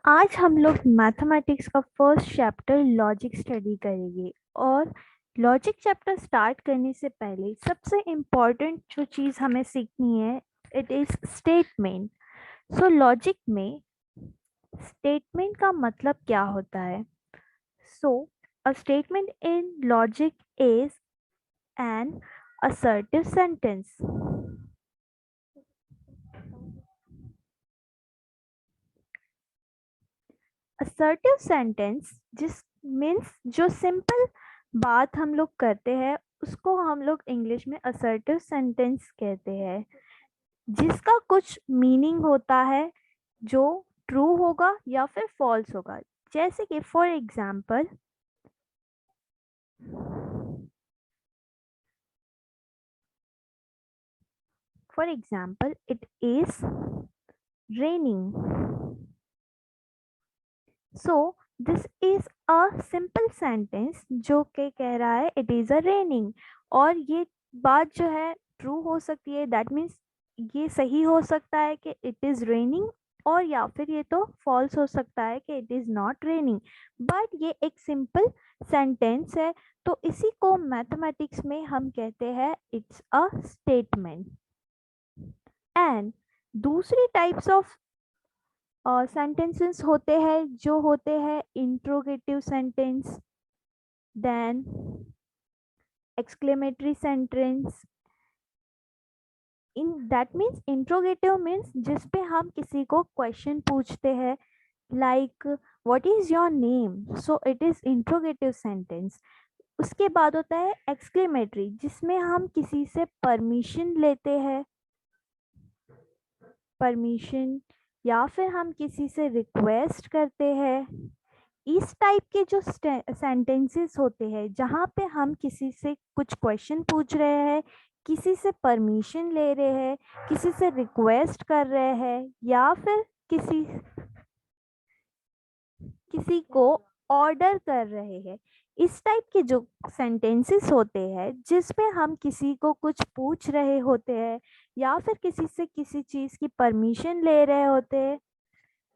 आज हम लोग मैथमेटिक्स का फर्स्ट चैप्टर लॉजिक स्टडी करेंगे। और लॉजिक चैप्टर स्टार्ट करने से पहले सबसे इम्पोर्टेंट जो चीज़ हमें सीखनी है, इट इज़ स्टेटमेंट। लॉजिक में स्टेटमेंट का मतलब क्या होता है? A statement in logic is an assertive sentence. Assertive sentence जिस मीन्स जो सिंपल बात हम लोग करते हैं उसको हम लोग इंग्लिश में असर्टिव सेंटेंस कहते हैं, जिसका कुछ मीनिंग होता है जो ट्रू होगा या फिर फॉल्स होगा। जैसे कि for example it is raining. So this is a simple sentence जो कि कह रहा है इट इज अ रेनिंग। और ये बात जो है ट्रू हो सकती है, दैट मीन्स ये सही हो सकता है कि इट इज रेनिंग, और या फिर ये तो फॉल्स हो सकता है कि it is not raining. But ये एक सिंपल सेंटेंस है, तो इसी को मैथमेटिक्स में हम कहते हैं इट्स अ स्टेटमेंट। एंड दूसरी टाइप्स ऑफ सेंटेंसेस होते हैं जो होते हैं interrogative sentence, then exclamatory sentence. In that means interrogative means जिस पे हम किसी को क्वेश्चन पूछते हैं, like what is your name, so it is interrogative sentence. उसके बाद होता है एक्सक्लेमेटरी, जिसमें हम किसी से परमिशन लेते हैं, परमिशन, या फिर हम किसी से रिक्वेस्ट करते हैं। इस टाइप के जो सेंटेंसेस होते हैं जहाँ पे हम किसी से कुछ क्वेश्चन पूछ रहे हैं, किसी से परमिशन ले रहे हैं, किसी से रिक्वेस्ट कर रहे हैं, या फिर किसी किसी को ऑर्डर कर रहे हैं, इस टाइप के जो सेंटेंसेस होते हैं जिसमें हम किसी को कुछ पूछ रहे होते हैं, या फिर किसी से किसी चीज़ की परमिशन ले रहे होते हैं,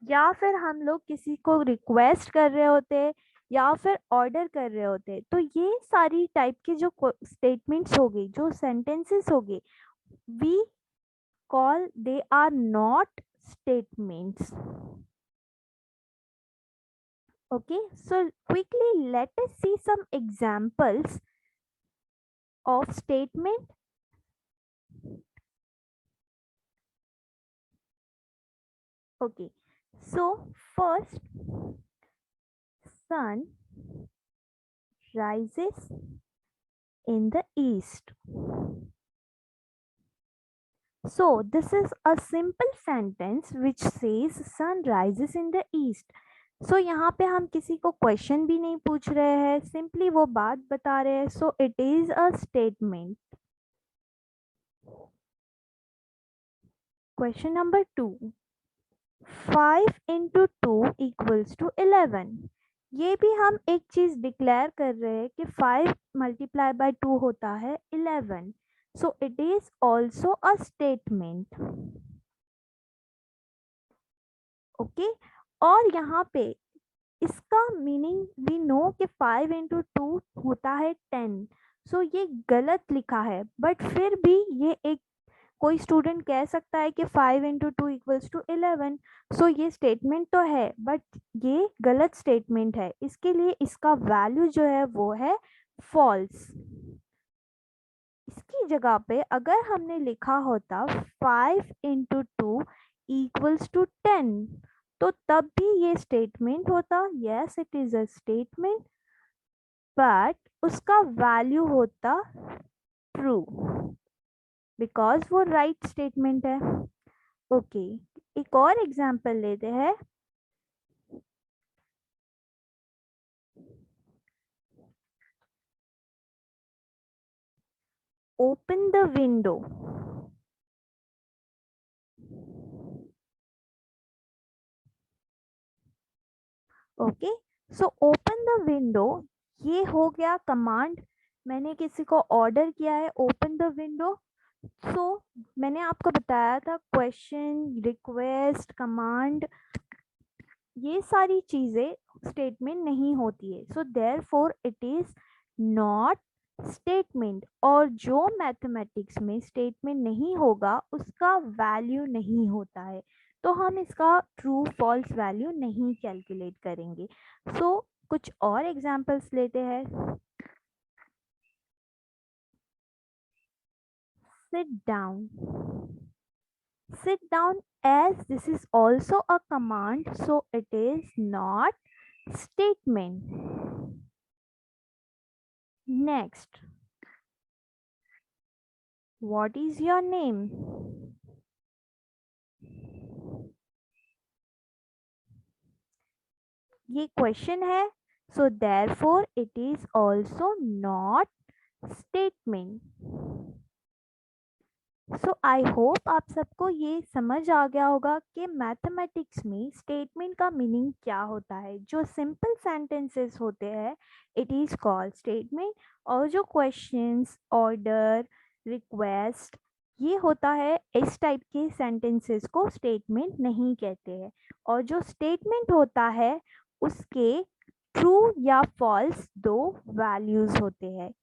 या फिर हम लोग किसी को रिक्वेस्ट कर रहे होते हैं, या फिर ऑर्डर कर रहे होते हैं, तो ये सारी टाइप के जो स्टेटमेंट्स हो गई, जो सेंटेंसेस हो गए, we call they are not statements. Okay, so quickly let us see some examples of statement. Okay, so first, sun rises in the east. So this is a simple sentence which says sun rises in the east. So यहाँ पे हम किसी को question भी नहीं पूछ रहे हैं, सिंपली वो बात बता रहे हैं, सो it is a statement. Question number 2, 5 into 2 equals to 11। ये भी हम एक चीज डिक्लेयर कर रहे हैं कि 5 मल्टीप्लाई बाय 2 होता है 11, सो it is also a statement. Okay, और यहाँ पे इसका मीनिंग वी नो कि 5 into 2 होता है 10, सो ये गलत लिखा है, बट फिर भी ये एक कोई स्टूडेंट कह सकता है कि 5 into 2 equals to 11। सो ये स्टेटमेंट तो है, बट ये गलत स्टेटमेंट है, इसके लिए इसका वैल्यू जो है वो है फॉल्स। इसकी जगह पे अगर हमने लिखा होता 5 into 2 equals to 10, तो तब भी ये स्टेटमेंट होता, yes it is a statement, but उसका वैल्यू होता ट्रू, बिकॉज वो राइट स्टेटमेंट है। ओके, एक और एग्जांपल लेते हैं। Open the window. Okay, so open the window ये हो गया कमांड। मैंने किसी को ऑर्डर किया है ओपन द विंडो। सो मैंने आपको बताया था क्वेश्चन, रिक्वेस्ट, कमांड, ये सारी चीजें स्टेटमेंट नहीं होती है, so therefore it is not statement. और जो मैथमेटिक्स में स्टेटमेंट नहीं होगा उसका वैल्यू नहीं होता है, तो हम इसका ट्रू फॉल्स वैल्यू नहीं कैलकुलेट करेंगे। सो कुछ और एग्जांपल्स लेते हैं। Sit down. Sit down, as this is also a command, so it is not statement. Next, what is your name? ये क्वेश्चन है, so therefore it is also not statement. So I hope आप सबको ये समझ आ गया होगा कि mathematics में स्टेटमेंट का मीनिंग क्या होता है। जो सिंपल सेंटेंसेस होते हैं इट इज़ कॉल्ड स्टेटमेंट, और जो क्वेश्चंस, ऑर्डर, रिक्वेस्ट ये होता है, इस टाइप के सेंटेंसेस को स्टेटमेंट नहीं कहते हैं। और जो स्टेटमेंट होता है उसके ट्रू या फॉल्स दो वैल्यूज़ होते हैं।